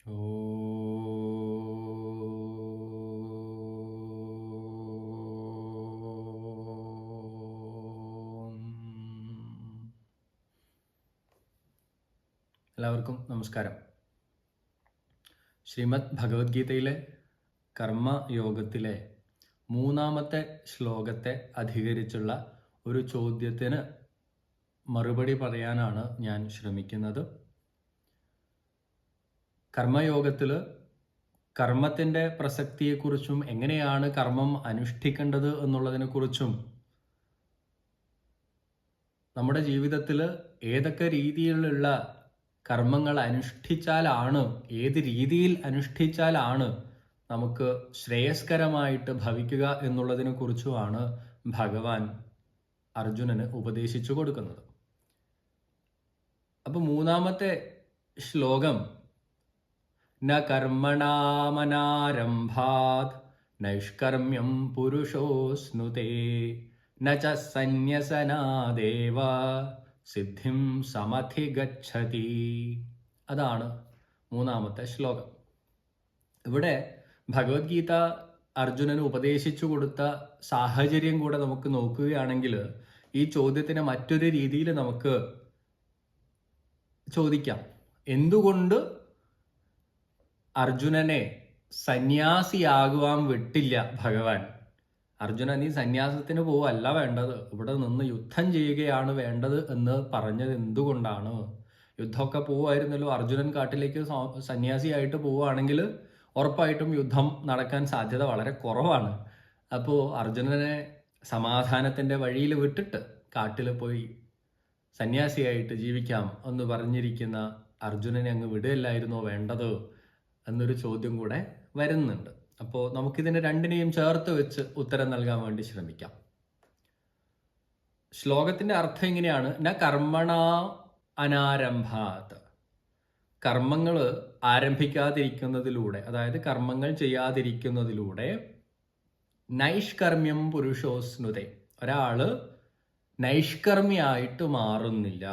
എല്ലാവർക്കും നമസ്കാരം. ശ്രീമദ് ഭഗവത്ഗീതയിലെ കർമ്മയോഗത്തിലെ 3-ാമത്തെ ശ്ലോകത്തെ അധികരിച്ചുള്ള ഒരു ചോദ്യത്തിന് മറുപടി പറയാനാണ് ഞാൻ ശ്രമിക്കുന്നത്. കർമ്മയോഗത്തിൽ കർമ്മത്തിൻ്റെ പ്രസക്തിയെക്കുറിച്ചും എങ്ങനെയാണ് കർമ്മം അനുഷ്ഠിക്കേണ്ടത് എന്നുള്ളതിനെക്കുറിച്ചും നമ്മുടെ ജീവിതത്തിൽ ഏതൊക്കെ രീതിയിലുള്ള കർമ്മങ്ങൾ അനുഷ്ഠിച്ചാലാണ്, ഏത് രീതിയിൽ അനുഷ്ഠിച്ചാലാണ് നമുക്ക് ശ്രേയസ്കരമായിട്ട് ഭവിക്കുക എന്നുള്ളതിനെ കുറിച്ചുമാണ് ഭഗവാൻ അർജുനന് ഉപദേശിച്ചു കൊടുക്കുന്നത്. അപ്പൊ 3-ാമത്തെ ശ്ലോകം ന കർമ്മണാമനാരംഭാത് നൈഷ്കർമ്മ്യം പുരുഷോസ്നുതേ ന ച സന്യസനാദേവ സിദ്ധിം സമധിഗച്ഛതി. അതാണ് 3-ാമത്തെ ശ്ലോകം. ഇവിടെ ഭഗവത്ഗീത അർജുനന് ഉപദേശിച്ചു കൊടുത്ത സാഹചര്യം കൂടെ നമുക്ക് നോക്കുകയാണെങ്കിൽ ഈ ചോദ്യത്തിന് മറ്റൊരു രീതിയിൽ നമുക്ക് ചോദിക്കാം. എന്തുകൊണ്ട് അർജുനനെ സന്യാസിയാകുവാൻ വിട്ടില്ല ഭഗവാൻ? അർജുന, നീ സന്യാസത്തിന് പോവല്ല വേണ്ടത്, ഇവിടെ നിന്ന് യുദ്ധം ചെയ്യുകയാണ് വേണ്ടത് എന്ന് പറഞ്ഞത് എന്തുകൊണ്ടാണ്? യുദ്ധമൊക്കെ പോവായിരുന്നല്ലോ. അർജുനൻ കാട്ടിലേക്ക് സന്യാസിയായിട്ട് പോവുകയാണെങ്കിൽ ഉറപ്പായിട്ടും യുദ്ധം നടക്കാൻ സാധ്യത വളരെ കുറവാണ്. അപ്പോൾ അർജുനനെ സമാധാനത്തിൻ്റെ വഴിയിൽ വിട്ടിട്ട് കാട്ടിൽ പോയി സന്യാസിയായിട്ട് ജീവിക്കാം എന്ന് പറഞ്ഞിരിക്കുന്ന അർജുനനെ അങ്ങ് വിടുകയല്ലായിരുന്നോ വേണ്ടത് എന്നൊരു ചോദ്യം കൂടെ വരുന്നുണ്ട്. അപ്പോൾ നമുക്കിതിനെ രണ്ടിനെയും ചേർത്ത് വെച്ച് ഉത്തരം നൽകാൻ വേണ്ടി ശ്രമിക്കാം. ശ്ലോകത്തിന്റെ അർത്ഥം ഇങ്ങനെയാണ്: ന കർമ്മണ അനാരംഭാത്. കർമ്മങ്ങൾ ആരംഭിക്കാതിരിക്കുന്നതിലൂടെ, അതായത് കർമ്മങ്ങൾ ചെയ്യാതിരിക്കുന്നതിലൂടെ നൈഷ്കർമ്മ്യം പുരുഷോസ്നുതേ, ഒരാള് നൈഷ്കർമ്മിയായിട്ട് മാറുന്നില്ല.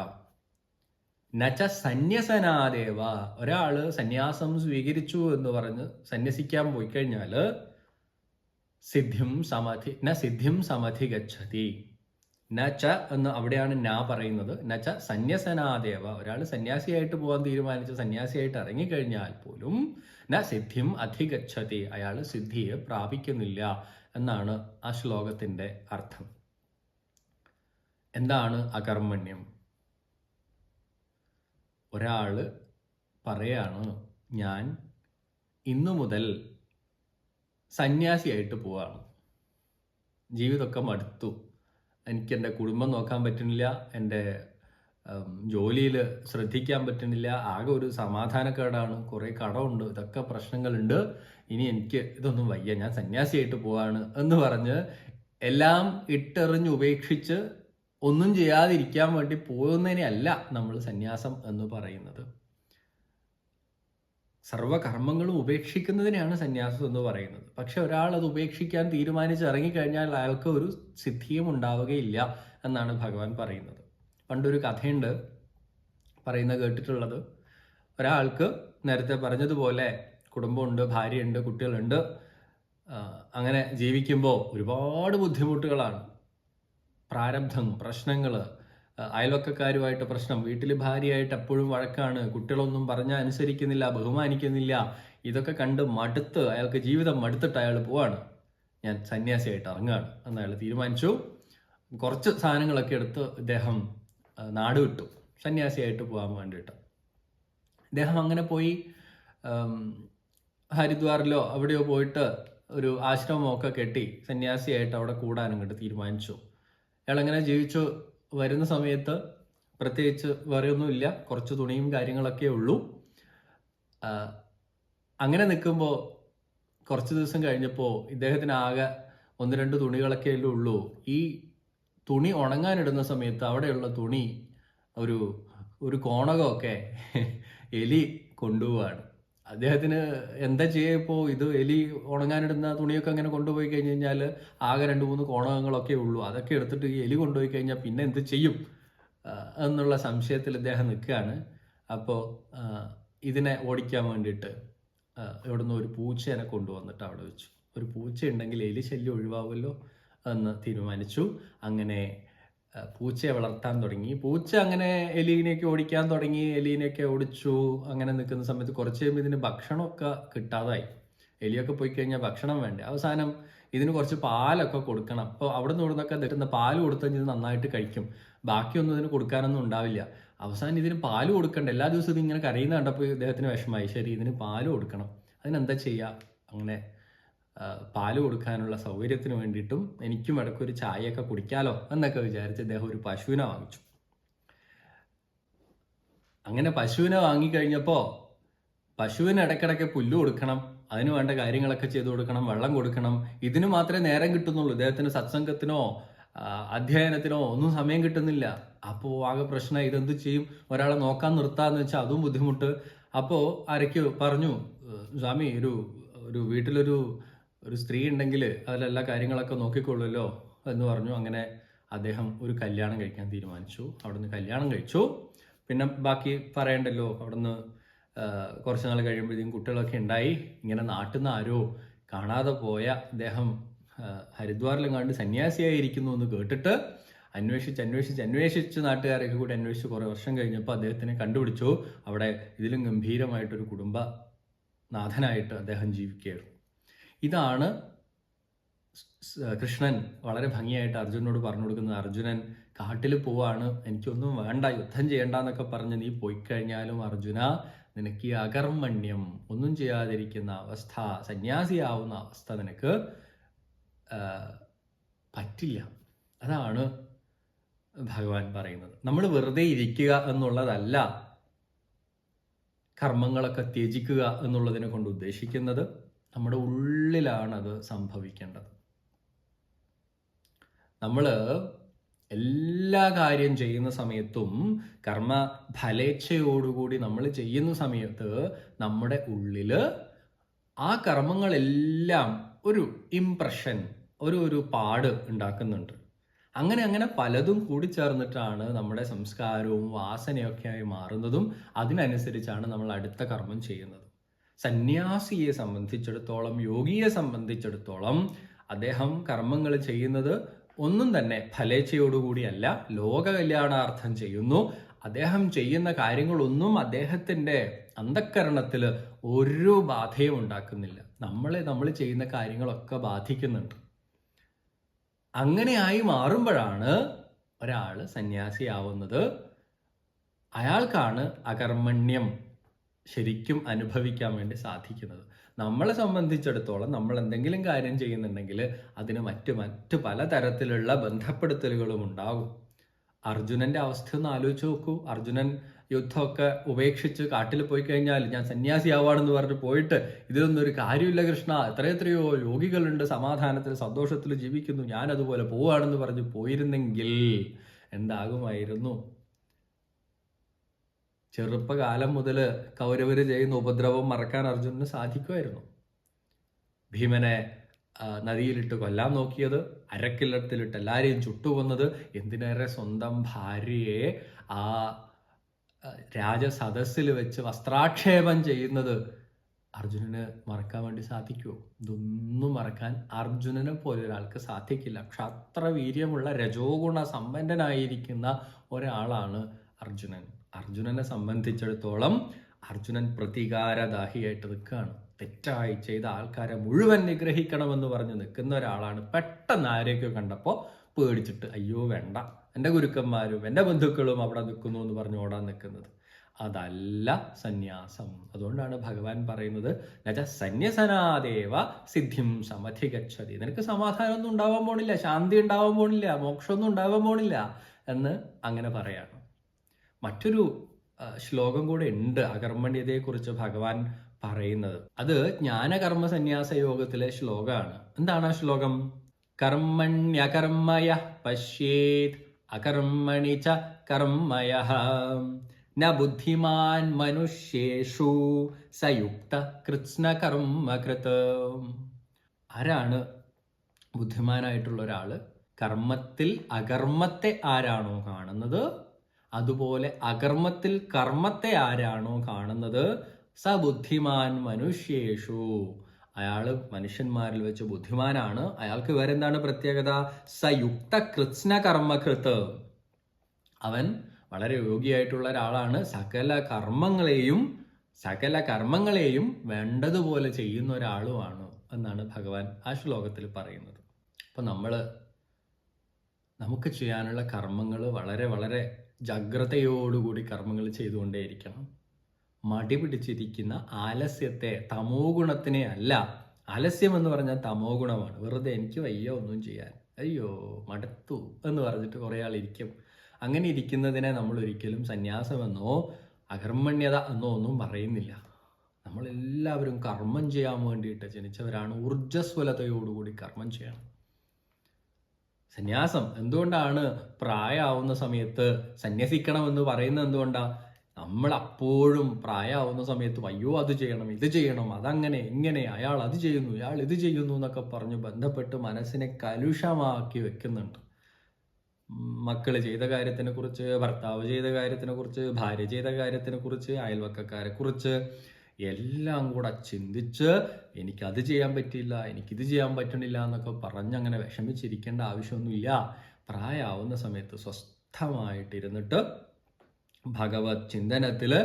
നച്ച സന്യസനാദേവ, ഒരാള് സന്യാസം സ്വീകരിച്ചു എന്ന് പറഞ്ഞ് സന്യസിക്കാൻ പോയി കഴിഞ്ഞാൽ സിദ്ധിം സമധി ഗച്ഛതി. നച്ച എന്ന് അവിടെയാണ് നാ പറയുന്നത്. നച്ച സന്യസനാദേവ, ഒരാൾ സന്യാസിയായിട്ട് പോകാൻ തീരുമാനിച്ച് സന്യാസിയായിട്ട് ഇറങ്ങിക്കഴിഞ്ഞാൽ പോലും ന സിദ്ധിം അധിഗച്ഛതി, അയാൾ സിദ്ധിയെ പ്രാപിക്കുന്നില്ല എന്നാണ് ആ ശ്ലോകത്തിന്റെ അർത്ഥം. എന്താണ് അകർമ്മണ്യം? ഒരാള് പറയാണ്, ഞാൻ ഇന്നു മുതൽ സന്യാസിയായിട്ട് പോവാണ്, ജീവിതമൊക്കെ മടുത്തു, എനിക്ക് എൻ്റെ കുടുംബം നോക്കാൻ പറ്റുന്നില്ല, എൻ്റെ ജോലിയിൽ ശ്രദ്ധിക്കാൻ പറ്റുന്നില്ല, ആകെ ഒരു സമാധാനക്കേടാണ്, കുറേ കടമുണ്ട്, ഇതൊക്കെ പ്രശ്നങ്ങളുണ്ട്, ഇനി എനിക്ക് ഇതൊന്നും വയ്യ, ഞാൻ സന്യാസിയായിട്ട് പോവാണ് എന്ന് പറഞ്ഞ് എല്ലാം ഇട്ടെറിഞ്ഞ് ഉപേക്ഷിച്ച് ഒന്നും ചെയ്യാതിരിക്കാൻ വേണ്ടി പോകുന്നതിനെയല്ല നമ്മൾ സന്യാസം എന്ന് പറയുന്നത്. സർവകർമ്മങ്ങളും ഉപേക്ഷിക്കുന്നതിനെയാണ് സന്യാസം എന്ന് പറയുന്നത്. പക്ഷെ ഒരാൾ അത് ഉപേക്ഷിക്കാൻ തീരുമാനിച്ച് ഇറങ്ങിക്കഴിഞ്ഞാൽ അയാൾക്ക് ഒരു സിദ്ധിയും ഉണ്ടാവുകയില്ല എന്നാണ് ഭഗവാൻ പറയുന്നത്. പണ്ടൊരു കഥയുണ്ട് പറയുന്നത് കേട്ടിട്ടുള്ളത്. ഒരാൾക്ക് നേരത്തെ പറഞ്ഞതുപോലെ കുടുംബമുണ്ട്, ഭാര്യയുണ്ട്, കുട്ടികളുണ്ട്. അങ്ങനെ ജീവിക്കുമ്പോൾ ഒരുപാട് ബുദ്ധിമുട്ടുകളാണ്, പ്രാരബ്ധം, പ്രശ്നങ്ങൾ, അയൽവക്കക്കാരുമായിട്ട് പ്രശ്നം, വീട്ടിൽ ഭാര്യയായിട്ട് എപ്പോഴും വഴക്കാണ്, കുട്ടികളൊന്നും പറഞ്ഞാൽ അനുസരിക്കുന്നില്ല, ബഹുമാനിക്കുന്നില്ല. ഇതൊക്കെ കണ്ട് മടുത്ത്, അയാൾക്ക് ജീവിതം മടുത്തിട്ട് അയാൾ പോവാണ്, ഞാൻ സന്യാസിയായിട്ട് ഇറങ്ങുകയാണ് എന്ന് അയാൾ തീരുമാനിച്ചു. കുറച്ച് സാധനങ്ങളൊക്കെ എടുത്ത് ഇദ്ദേഹം നാട് വിട്ടു, സന്യാസിയായിട്ട് പോകാൻ വേണ്ടിയിട്ട്. ഇദ്ദേഹം അങ്ങനെ പോയി ഹരിദ്വാറിലോ അവിടെയോ പോയിട്ട് ഒരു ആശ്രമമൊക്കെ കെട്ടി സന്യാസിയായിട്ട് അവിടെ കൂടാൻ അങ്ങോട്ട് തീരുമാനിച്ചു. അയാളങ്ങനെ ജീവിച്ചു വരുന്ന സമയത്ത് പ്രത്യേകിച്ച് വേറെ ഒന്നുമില്ല, കുറച്ച് തുണിയും കാര്യങ്ങളൊക്കെ ഉള്ളൂ. അങ്ങനെ നിൽക്കുമ്പോൾ കുറച്ച് ദിവസം കഴിഞ്ഞപ്പോൾ ഇദ്ദേഹത്തിന് ആകെ 1-2 തുണികളൊക്കെ ഉള്ളൂ. ഈ തുണി ഉണങ്ങാനിടുന്ന സമയത്ത് അവിടെയുള്ള തുണി ഒരു കോണകമൊക്കെ എലി കൊണ്ടുപോവാണ്. അദ്ദേഹത്തിന് എന്താ ചെയ്യുക? ഇപ്പോൾ ഇത് എലി ഉണങ്ങാനിടുന്ന തുണിയൊക്കെ അങ്ങനെ കൊണ്ടുപോയി കഴിഞ്ഞ് കഴിഞ്ഞാൽ ആകെ 2-3 കോണകങ്ങളൊക്കെ ഉള്ളൂ. അതൊക്കെ എടുത്തിട്ട് ഈ എലി കൊണ്ടുപോയി കഴിഞ്ഞാൽ പിന്നെ എന്ത് ചെയ്യും എന്നുള്ള സംശയത്തിൽ ഇദ്ദേഹം നിൽക്കുകയാണ്. അപ്പോൾ ഇതിനെ ഓടിക്കാൻ വേണ്ടിയിട്ട് ഇവിടുന്ന് ഒരു പൂച്ചേനെ കൊണ്ടുവന്നിട്ട് അവിടെ വെച്ചു. ഒരു പൂച്ച ഉണ്ടെങ്കിൽ എലി ശല്യം ഒഴിവാകുമല്ലോ എന്ന് തീരുമാനിച്ചു. അങ്ങനെ പൂച്ചയെ വളർത്താൻ തുടങ്ങി. പൂച്ച അങ്ങനെ എലീനെയൊക്കെ ഓടിക്കാൻ തുടങ്ങി. എലീനെയൊക്കെ ഓടിച്ചു. അങ്ങനെ നിൽക്കുന്ന സമയത്ത് കുറച്ച് കഴിയുമ്പോൾ ഇതിന് ഭക്ഷണമൊക്കെ കിട്ടാതായി. എലിയൊക്കെ പോയി കഴിഞ്ഞാൽ ഭക്ഷണം വേണ്ടേ. അവസാനം ഇതിന് കുറച്ച് പാലൊക്കെ കൊടുക്കണം. അപ്പോൾ അവിടെ നിന്ന് ഇവിടുന്നൊക്കെ തരുന്ന പാല് കൊടുത്താൽ ഇത് നന്നായിട്ട് കഴിക്കും. ബാക്കിയൊന്നും ഇതിന് കൊടുക്കാനൊന്നും ഉണ്ടാവില്ല. അവസാനം ഇതിന് പാല് കൊടുക്കണ്ട. എല്ലാ ദിവസവും ഇത് ഇങ്ങനെ കരയുന്ന കണ്ടപ്പോൾ ഇദ്ദേഹത്തിന് വിഷമമായി. ശരി, ഇതിന് പാല് കൊടുക്കണം. അതിനെന്താ ചെയ്യുക? അങ്ങനെ പാല് കൊടുക്കാനുള്ള സൗകര്യത്തിന് വേണ്ടിയിട്ടും എനിക്കും ഇടയ്ക്കൊരു ചായയൊക്കെ കുടിക്കാലോ എന്നൊക്കെ വിചാരിച്ച് അദ്ദേഹം ഒരു പശുവിനെ വാങ്ങിച്ചു. അങ്ങനെ പശുവിനെ വാങ്ങിക്കഴിഞ്ഞപ്പോൾ പശുവിന് ഇടയ്ക്കിടയ്ക്ക് പുല്ല് കൊടുക്കണം, അതിന് വേണ്ട കാര്യങ്ങളൊക്കെ ചെയ്തു കൊടുക്കണം, വെള്ളം കൊടുക്കണം. ഇതിന് മാത്രമേ നേരം കിട്ടുന്നുള്ളൂ. ഇദ്ദേഹത്തിന് സത്സംഗത്തിനോ അധ്യയനത്തിനോ ഒന്നും സമയം കിട്ടുന്നില്ല. അപ്പോൾ ആകെ പ്രശ്നം. ഇതെന്ത് ചെയ്യും? ഒരാളെ നോക്കാൻ നിർത്താന്ന് വെച്ചാൽ അതും ബുദ്ധിമുട്ട്. അപ്പോൾ ആരൊക്കെ പറഞ്ഞു, സ്വാമി ഒരു വീട്ടിലൊരു സ്ത്രീ ഉണ്ടെങ്കിൽ അതിലെല്ലാ കാര്യങ്ങളൊക്കെ നോക്കിക്കൊള്ളുമല്ലോ എന്ന് പറഞ്ഞു. അങ്ങനെ അദ്ദേഹം ഒരു കല്യാണം കഴിക്കാൻ തീരുമാനിച്ചു. അവിടുന്ന് കല്യാണം കഴിച്ചു. പിന്നെ ബാക്കി പറയണ്ടല്ലോ. അവിടുന്ന് കുറച്ച് നാൾ കഴിയുമ്പോഴത്തേക്കും കുട്ടികളൊക്കെ ഉണ്ടായി. ഇങ്ങനെ നാട്ടിൽ നിന്ന് ആരോ കാണാതെ പോയ അദ്ദേഹം ഹരിദ്വാറിലും കണ്ട് സന്യാസിയായിരിക്കുന്നു എന്ന് കേട്ടിട്ട് അന്വേഷിച്ച് നാട്ടുകാരൊക്കെ കൂടി അന്വേഷിച്ച് കുറേ വർഷം കഴിഞ്ഞപ്പോൾ അദ്ദേഹത്തിനെ കണ്ടുപിടിച്ചു. അവിടെ ഇതിലും ഗംഭീരമായിട്ടൊരു കുടുംബനാഥനായിട്ട് അദ്ദേഹം ജീവിക്കുകയായിരുന്നു. ഇതാണ് കൃഷ്ണൻ വളരെ ഭംഗിയായിട്ട് അർജുനനോട് പറഞ്ഞു കൊടുക്കുന്നത്. അർജുനൻ കാട്ടിൽ പോവാണ്, എനിക്കൊന്നും വേണ്ട, യുദ്ധം ചെയ്യണ്ട എന്നൊക്കെ പറഞ്ഞ് നീ പോയി കഴിഞ്ഞാലും അർജുന, നിനക്ക് ഈ അകർമ്മണ്യം, ഒന്നും ചെയ്യാതിരിക്കുന്ന അവസ്ഥ, സന്യാസിയാവുന്ന അവസ്ഥ നിനക്ക് പറ്റില്ല. അതാണ് ഭഗവാൻ പറയുന്നത്. നമ്മൾ വെറുതെ ഇരിക്കുക എന്നുള്ളതല്ല കർമ്മങ്ങളൊക്കെ ത്യജിക്കുക എന്നുള്ളതിനെ കൊണ്ട് ഉദ്ദേശിക്കുന്നത്. നമ്മുടെ ഉള്ളിലാണ് അത് സംഭവിക്കേണ്ടത്. നമ്മൾ എല്ലാ കാര്യം ചെയ്യുന്ന സമയത്തും കർമ്മ ഫലേച്ഛയോടുകൂടി നമ്മൾ ചെയ്യുന്ന സമയത്ത് നമ്മുടെ ഉള്ളിൽ ആ കർമ്മങ്ങളെല്ലാം ഒരു ഇംപ്രഷൻ, ഒരു പാട് ഉണ്ടാക്കുന്നുണ്ട്. അങ്ങനെ പലതും കൂടി ചേർന്നിട്ടാണ് നമ്മുടെ സംസ്കാരവും വാസനയൊക്കെ ആയി മാറുന്നതും. അതിനനുസരിച്ചാണ് നമ്മൾ അടുത്ത കർമ്മം ചെയ്യുന്നത്. സന്യാസിയെ സംബന്ധിച്ചിടത്തോളം, യോഗിയെ സംബന്ധിച്ചിടത്തോളം അദ്ദേഹം കർമ്മങ്ങൾ ചെയ്യുന്നത് ഒന്നും തന്നെ ഫലേച്ഛയോടുകൂടിയല്ല, ലോക കല്യാണാർത്ഥം ചെയ്യുന്നു. അദ്ദേഹം ചെയ്യുന്ന കാര്യങ്ങളൊന്നും അദ്ദേഹത്തിൻ്റെ അന്ധഃകരണത്തിൽ ഒരു ബാധയും ഉണ്ടാക്കുന്നില്ല. നമ്മൾ ചെയ്യുന്ന കാര്യങ്ങളൊക്കെ ബാധിക്കുന്നുണ്ട്. അങ്ങനെയായി മാറുമ്പോഴാണ് ഒരാൾ സന്യാസിയാവുന്നത്. അയാൾക്കാണ് അകർമ്മണ്യം ശരിക്കും അനുഭവിക്കാൻ വേണ്ടി സാധിക്കുന്നത്. നമ്മളെ സംബന്ധിച്ചിടത്തോളം നമ്മൾ എന്തെങ്കിലും കാര്യം ചെയ്യുന്നുണ്ടെങ്കിൽ അതിന് മറ്റു പലതരത്തിലുള്ള ബന്ധപ്പെടുത്തലുകളും ഉണ്ടാകും. അർജുനന്റെ അവസ്ഥ ഒന്ന് ആലോചിച്ച് നോക്കൂ. അർജുനൻ യുദ്ധമൊക്കെ ഉപേക്ഷിച്ച് കാട്ടിൽ പോയി കഴിഞ്ഞാൽ ഞാൻ സന്യാസിയാവാണെന്ന് പറഞ്ഞ് പോയിട്ട് ഇതിലൊന്നും ഒരു കാര്യമില്ല കൃഷ്ണ, എത്രയോ യോഗികളുണ്ട് സമാധാനത്തിൽ സന്തോഷത്തിൽ ജീവിക്കുന്നു, ഞാൻ അതുപോലെ പോവാണെന്ന് പറഞ്ഞ് പോയിരുന്നെങ്കിൽ എന്താകുമായിരുന്നു? ചെറുപ്പകാലം മുതൽ കൗരവര് ചെയ്യുന്ന ഉപദ്രവം മറക്കാൻ അർജുനന് സാധിക്കുമായിരുന്നു. ഭീമനെ നദിയിലിട്ട് കൊല്ലാൻ നോക്കിയത്, അരക്കില്ലത്തിലിട്ട് എല്ലാവരെയും ചുട്ടുകൊന്നത്, എന്തിനേറെ സ്വന്തം ഭാര്യയെ ആ രാജസദസ്സിൽ വെച്ച് വസ്ത്രാക്ഷേപം ചെയ്യുന്നത് അർജുനന് മറക്കാൻ വേണ്ടി സാധിക്കുമോ? ഇതൊന്നും മറക്കാൻ അർജുനനെ പോലെ ഒരാൾക്ക് സാധിക്കില്ല. ക്ഷാത്ര വീര്യമുള്ള രജോഗുണ സമ്പന്നനായിരിക്കുന്ന ഒരാളാണ് അർജുനൻ. അർജുനനെ സംബന്ധിച്ചിടത്തോളം അർജുനൻ പ്രതികാരദാഹിയായിട്ട് നിൽക്കുകയാണ്. തെറ്റായി ചെയ്ത ആൾക്കാരെ മുഴുവൻ നിഗ്രഹിക്കണമെന്ന് പറഞ്ഞ് നിൽക്കുന്ന ഒരാളാണ്. പെട്ടെന്ന് ആരെയൊക്കെ കണ്ടപ്പോൾ പേടിച്ചിട്ട് അയ്യോ വേണ്ട, എൻ്റെ ഗുരുക്കന്മാരും എൻ്റെ ബന്ധുക്കളും അവിടെ നിൽക്കുന്നു എന്ന് പറഞ്ഞ് ഓടാൻ നിൽക്കുന്നത്. അതല്ല സന്യാസം. അതുകൊണ്ടാണ് ഭഗവാൻ പറയുന്നത് നച സന്യസനാദേവ സിദ്ധിം സമധിഗച്ഛതി. നിനക്ക് സമാധാനമൊന്നും ഉണ്ടാവാൻ പോണില്ല, ശാന്തി ഉണ്ടാവാൻ പോണില്ല, മോക്ഷമൊന്നും ഉണ്ടാവാൻ പോണില്ല എന്ന് അങ്ങനെ പറയാണ്. മറ്റൊരു ശ്ലോകം കൂടെ ഉണ്ട് അകർമ്മണ്യതയെക്കുറിച്ച് ഭഗവാൻ പറയുന്നത്. അത് ജ്ഞാനകർമ്മ സന്യാസ യോഗത്തിലെ ശ്ലോകമാണ്. എന്താണ് ആ ശ്ലോകം? കർമ്മണ്യകർമ്മയ പശ്യേത് അകർമ്മണി ച കർമ്മയഃ ന ബുദ്ധിമാൻ മനുഷ്യേഷു സയുക്ത കൃത്സ്നകർമ്മകൃത്. ആരാണ് ബുദ്ധിമാനായിട്ടുള്ള ഒരാള്? കർമ്മത്തിൽ അകർമ്മത്തെ ആരാണോ കാണുന്നത്, അതുപോലെ അകർമ്മത്തിൽ കർമ്മത്തെ ആരാണോ കാണുന്നത് സ ബുദ്ധിമാൻ മനുഷ്യേഷു, അയാൾ മനുഷ്യന്മാരിൽ വെച്ച് ബുദ്ധിമാനാണ്. അയാൾക്ക് വേറെ എന്താണ് പ്രത്യേകത? സ യുക്ത കൃത്സ്ന കർമ്മകൃത്ത്, അവൻ വളരെ യോഗിയായിട്ടുള്ള ഒരാളാണ്. സകല കർമ്മങ്ങളെയും വേണ്ടതുപോലെ ചെയ്യുന്ന ഒരാളുമാണ് എന്നാണ് ഭഗവാൻ ആ ശ്ലോകത്തിൽ പറയുന്നത്. അപ്പൊ നമുക്ക് ചെയ്യാനുള്ള കർമ്മങ്ങൾ വളരെ വളരെ ജാഗ്രതയോടുകൂടി കർമ്മങ്ങൾ ചെയ്തുകൊണ്ടേയിരിക്കണം. മടി പിടിച്ചിരിക്കുന്ന ആലസ്യത്തെ, തമോ ഗുണത്തിനെ അല്ല. ആലസ്യം എന്ന് പറഞ്ഞാൽ തമോ ഗുണമാണ്. വെറുതെ എനിക്ക് വയ്യ ഒന്നും ചെയ്യാൻ, അയ്യോ മടുത്തു എന്ന് പറഞ്ഞിട്ട് കുറേ ആളിരിക്കും. അങ്ങനെ ഇരിക്കുന്നതിനെ നമ്മൾ ഒരിക്കലും സന്യാസമെന്നോ അകർമ്മണ്യത എന്നോ ഒന്നും പറയുന്നില്ല. നമ്മളെല്ലാവരും കർമ്മം ചെയ്യാൻ വേണ്ടിയിട്ട് ജനിച്ചവരാണ്. ഊർജ്ജസ്വലതയോടുകൂടി കർമ്മം ചെയ്യണം. സന്യാസം എന്തുകൊണ്ടാണ് പ്രായമാവുന്ന സമയത്ത് സന്യസിക്കണമെന്ന് പറയുന്നത്? എന്തുകൊണ്ടാണ്? നമ്മൾ അപ്പോഴും പ്രായമാവുന്ന സമയത്ത് അയ്യോ അത് ചെയ്യണം, ഇത് ചെയ്യണം, അതങ്ങനെ ഇങ്ങനെ, അയാൾ അത് ചെയ്യുന്നു, ഇയാൾ ഇത് ചെയ്യുന്നു എന്നൊക്കെ പറഞ്ഞ് ബന്ധപ്പെട്ട് മനസ്സിനെ കലുഷമാക്കി വെക്കുന്നുണ്ട്. മക്കള് ചെയ്ത കാര്യത്തിനെ കുറിച്ച്, ഭർത്താവ് ചെയ്ത കാര്യത്തിനെ കുറിച്ച്, ഭാര്യ ചെയ്ത കാര്യത്തിനെ കുറിച്ച്, അയൽവക്കക്കാരെ കുറിച്ച് എല്ലാം കൂടെ ചിന്തിച്ച് എനിക്കത് ചെയ്യാൻ പറ്റില്ല, എനിക്കിത് ചെയ്യാൻ പറ്റണില്ല എന്നൊക്കെ പറഞ്ഞങ്ങനെ വിഷമിച്ചിരിക്കേണ്ട ആവശ്യമൊന്നുമില്ല. പ്രായമാവുന്ന സമയത്ത് സ്വസ്ഥമായിട്ടിരുന്നിട്ട് ഭഗവത് ചിന്തനത്തില്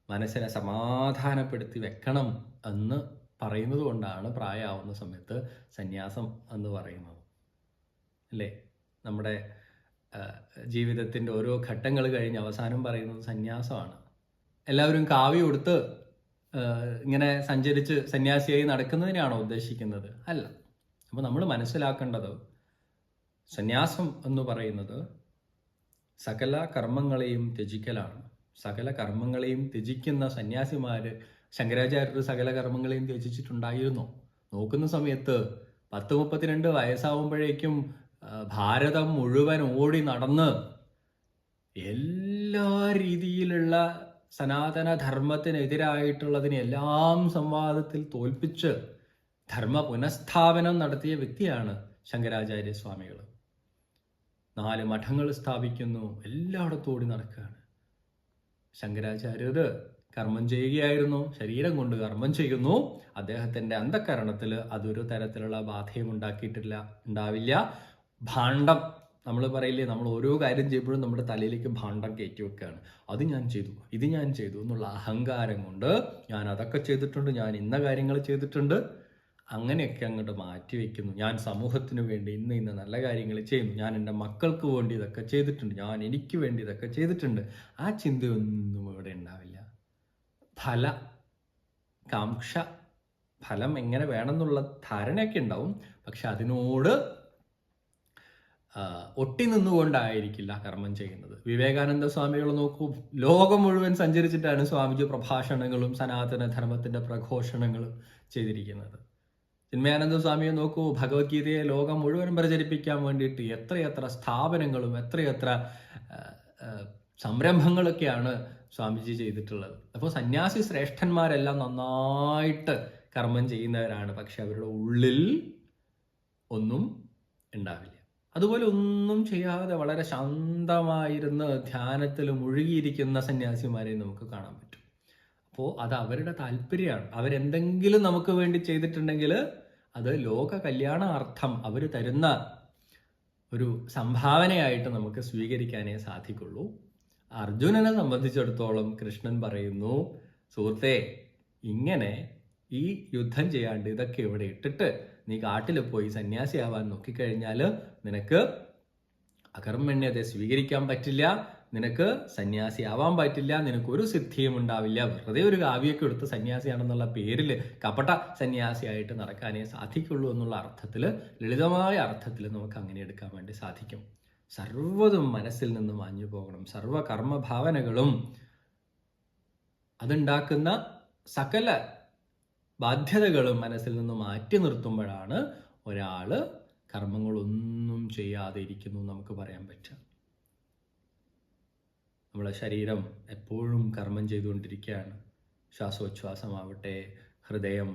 മനസ്സിനെ സമാധാനപ്പെടുത്തി വെക്കണം എന്ന് പറയുന്നത് കൊണ്ടാണ് പ്രായമാവുന്ന സമയത്ത് സന്യാസം എന്ന് പറയുന്നത്. അല്ലേ? നമ്മുടെ ജീവിതത്തിൻ്റെ ഓരോ ഘട്ടങ്ങൾ കഴിഞ്ഞ് അവസാനം പറയുന്നത് സന്യാസമാണ്. എല്ലാവരും കാവ്യ കൊടുത്ത് ഇങ്ങനെ സഞ്ചരിച്ച് സന്യാസിയായി നടക്കുന്നതിനാണോ ഉദ്ദേശിക്കുന്നത്? അല്ല. അപ്പോൾ നമ്മൾ മനസ്സിലാക്കേണ്ടത് സന്യാസം എന്ന് പറയുന്നത് സകല കർമ്മങ്ങളെയും ത്യജിക്കലാണ്. സകല കർമ്മങ്ങളെയും ത്യജിക്കുന്ന സന്യാസിമാര്, ശങ്കരാചാര്യർ സകല കർമ്മങ്ങളെയും ത്യജിച്ചിട്ടുണ്ടായിരുന്നു. നോക്കുന്ന സമയത്ത് 10-32 വയസ്സാവുമ്പോഴേക്കും ഭാരതം മുഴുവൻ ഓടി നടന്ന് എല്ലാ രീതിയിലുള്ള സനാതന ധർമ്മത്തിനെതിരായിട്ടുള്ളതിനെ എല്ലാം സംവാദത്തിൽ തോൽപ്പിച്ച് ധർമ്മ പുനഃസ്ഥാപനം നടത്തിയ വ്യക്തിയാണ് ശങ്കരാചാര്യ സ്വാമികൾ. 4 മഠങ്ങൾ സ്ഥാപിക്കുന്നു, എല്ലായിടത്തും ഓടി നടക്കുകയാണ്. ശങ്കരാചാര്യർ കർമ്മം ചെയ്യുകയായിരുന്നു, ശരീരം കൊണ്ട് കർമ്മം ചെയ്യുന്നു. അദ്ദേഹത്തിന്റെ അന്ധകരണത്തിൽ അതൊരു തരത്തിലുള്ള ബാധയും ഉണ്ടാവില്ല. ഭാണ്ഡം, നമ്മൾ പറയില്ലേ, നമ്മൾ ഓരോ കാര്യം ചെയ്യുമ്പോഴും നമ്മുടെ തലയിലേക്ക് ഭാണ്ഡം കയറ്റി വെക്കുകയാണ്. അത് ഞാൻ ചെയ്തു, ഇത് ഞാൻ ചെയ്തു എന്നുള്ള അഹങ്കാരം കൊണ്ട് ഞാൻ അതൊക്കെ ചെയ്തിട്ടുണ്ട്, ഞാൻ ഇന്ന കാര്യങ്ങൾ ചെയ്തിട്ടുണ്ട്, അങ്ങനെയൊക്കെ അങ്ങോട്ട് മാറ്റി വയ്ക്കുന്നു. ഞാൻ സമൂഹത്തിന് വേണ്ടി ഇന്ന നല്ല കാര്യങ്ങൾ ചെയ്യുന്നു, ഞാൻ എൻ്റെ മക്കൾക്ക് വേണ്ടി ഇതൊക്കെ ചെയ്തിട്ടുണ്ട്, ഞാൻ എനിക്ക് വേണ്ടി ഇതൊക്കെ ചെയ്തിട്ടുണ്ട്. ആ ചിന്തയൊന്നും ഇവിടെ ഉണ്ടാവില്ല. ഫലം എങ്ങനെ വേണമെന്നുള്ള ധാരണയൊക്കെ ഉണ്ടാവും. പക്ഷെ അതിനോട് ഒട്ടി നിന്നുകൊണ്ടായിരിക്കില്ല കർമ്മം ചെയ്യുന്നത്. വിവേകാനന്ദ സ്വാമികൾ നോക്കൂ, ലോകം മുഴുവൻ സഞ്ചരിച്ചിട്ടാണ് സ്വാമിജി പ്രഭാഷണങ്ങളും സനാതന ധർമ്മത്തിന്റെ പ്രഘോഷണങ്ങളും ചെയ്തിരിക്കുന്നത്. ചിന്മയാനന്ദ സ്വാമിയെ നോക്കൂ, ഭഗവത്ഗീതയെ ലോകം മുഴുവൻ പ്രചരിപ്പിക്കാൻ വേണ്ടിയിട്ട് എത്രയെത്ര സ്ഥാപനങ്ങളും എത്രയെത്ര സംരംഭങ്ങളൊക്കെയാണ് സ്വാമിജി ചെയ്തിട്ടുള്ളത്. അപ്പോൾ സന്യാസി ശ്രേഷ്ഠന്മാരെല്ലാം നന്നായിട്ട് കർമ്മം ചെയ്യുന്നവരാണ്. പക്ഷെ അവരുടെ ഉള്ളിൽ ഒന്നും ഉണ്ടാവില്ല. അതുപോലെ ഒന്നും ചെയ്യാതെ വളരെ ശാന്തമായിരുന്ന് ധ്യാനത്തിൽ മുഴുകിയിരിക്കുന്ന സന്യാസിമാരെ നമുക്ക് കാണാൻ പറ്റും. അപ്പോൾ അത് അവരുടെ താല്പര്യമാണ്. അവരെന്തെങ്കിലും നമുക്ക് വേണ്ടി ചെയ്തിട്ടുണ്ടെങ്കിൽ അത് ലോക കല്യാണാർത്ഥം അവർ തരുന്ന ഒരു സംഭാവനയായിട്ട് നമുക്ക് സ്വീകരിക്കാനേ സാധിക്കുള്ളൂ. അർജുനനെ സംബന്ധിച്ചിടത്തോളം കൃഷ്ണൻ പറയുന്നു, സുഹൃത്തേ, ഇങ്ങനെ ഈ യുദ്ധം ചെയ്യാണ്ട് ഇതൊക്കെ ഇവിടെ ഇട്ടിട്ട് നീ കാട്ടിൽ പോയി സന്യാസിയാവാൻ നോക്കിക്കഴിഞ്ഞാൽ നിനക്ക് അകർമ്മണ്യത്തെ സ്വീകരിക്കാൻ പറ്റില്ല, നിനക്ക് സന്യാസിയാവാൻ പറ്റില്ല, നിനക്കൊരു സിദ്ധിയും ഉണ്ടാവില്ല. വെറുതെ ഒരു കാവ്യൊക്കെ എടുത്ത് സന്യാസിയാണെന്നുള്ള പേരിൽ കപട സന്യാസിയായിട്ട് നടക്കാനേ സാധിക്കുള്ളൂ എന്നുള്ള അർത്ഥത്തിൽ, ലളിതമായ അർത്ഥത്തിൽ നമുക്ക് അങ്ങനെ എടുക്കാൻ വേണ്ടി സാധിക്കും. സർവ്വതും മനസ്സിൽ നിന്ന് മാഞ്ഞു പോകണം. സർവ്വ കർമ്മഭാവനകളും അതുണ്ടാക്കുന്ന സകല ബാധ്യതകളും മനസ്സിൽ നിന്ന് മാറ്റി നിർത്തുമ്പോഴാണ് ഒരാള് കർമ്മങ്ങളൊന്നും ചെയ്യാതെ ഇരിക്കുന്നു നമുക്ക് പറയാൻ പറ്റുക. നമ്മളെ ശരീരം എപ്പോഴും കർമ്മം ചെയ്തുകൊണ്ടിരിക്കുകയാണ്. ശ്വാസോച്ഛ്വാസമാവട്ടെ, ഹൃദയം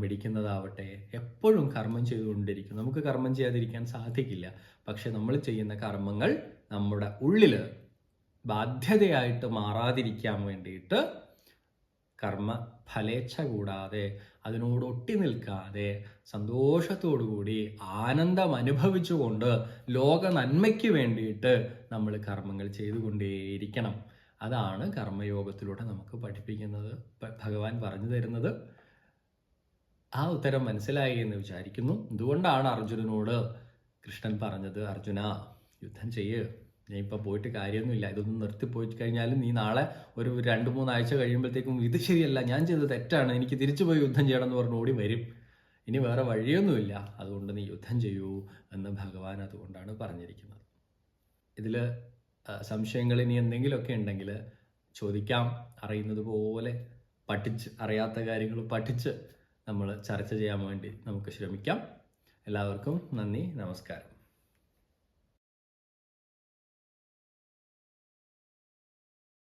മിടിക്കുന്നതാവട്ടെ, എപ്പോഴും കർമ്മം ചെയ്തുകൊണ്ടിരിക്കും. നമുക്ക് കർമ്മം ചെയ്യാതിരിക്കാൻ സാധിക്കില്ല. പക്ഷെ നമ്മൾ ചെയ്യുന്ന കർമ്മങ്ങൾ നമ്മുടെ ഉള്ളിൽ ബാധ്യതയായിട്ട് മാറാതിരിക്കാൻ വേണ്ടിയിട്ട് കർമ്മ ഫലേച്ഛ കൂടാതെ, അതിനോട് ഒട്ടി നിൽക്കാതെ, സന്തോഷത്തോടുകൂടി ആനന്ദം അനുഭവിച്ചുകൊണ്ട് ലോക നന്മയ്ക്ക് വേണ്ടിയിട്ട് നമ്മൾ കർമ്മങ്ങൾ ചെയ്തുകൊണ്ടേയിരിക്കണം. അതാണ് കർമ്മയോഗത്തിലൂടെ നമുക്ക് പഠിപ്പിക്കുന്നത്, ഭഗവാൻ പറഞ്ഞു തരുന്നത്. ആ ഉത്തരം മനസ്സിലായി എന്ന് വിചാരിക്കുന്നു. ഇതുകൊണ്ടാണ് അർജുനനോട് കൃഷ്ണൻ പറഞ്ഞത്, അർജുന യുദ്ധം ചെയ്യ്, ഞാൻ ഇപ്പം പോയിട്ട് കാര്യമൊന്നുമില്ല, ഇതൊന്നും നിർത്തിപ്പോയിട്ട് കഴിഞ്ഞാലും നീ നാളെ ഒരു 2-3 ആഴ്ച കഴിയുമ്പോഴത്തേക്കും ഇത് ശരിയല്ല, ഞാൻ ചെയ്തത് തെറ്റാണ്, എനിക്ക് തിരിച്ചു പോയി യുദ്ധം ചെയ്യണം എന്ന് പറഞ്ഞ് ഓടി വരും. ഇനി വേറെ വഴിയൊന്നുമില്ല, അതുകൊണ്ട് നീ യുദ്ധം ചെയ്യൂ എന്ന് ഭഗവാൻ അതുകൊണ്ടാണ് പറഞ്ഞിരിക്കുന്നത്. ഇതിൽ സംശയങ്ങൾ ഇനി എന്തെങ്കിലുമൊക്കെ ഉണ്ടെങ്കിൽ ചോദിക്കാം. അറിയുന്നത് പോലെ പഠിച്ച്, അറിയാത്ത കാര്യങ്ങൾ പഠിച്ച് നമ്മൾ ചർച്ച ചെയ്യാൻ വേണ്ടി നമുക്ക് ശ്രമിക്കാം. എല്ലാവർക്കും നന്ദി, നമസ്കാരം.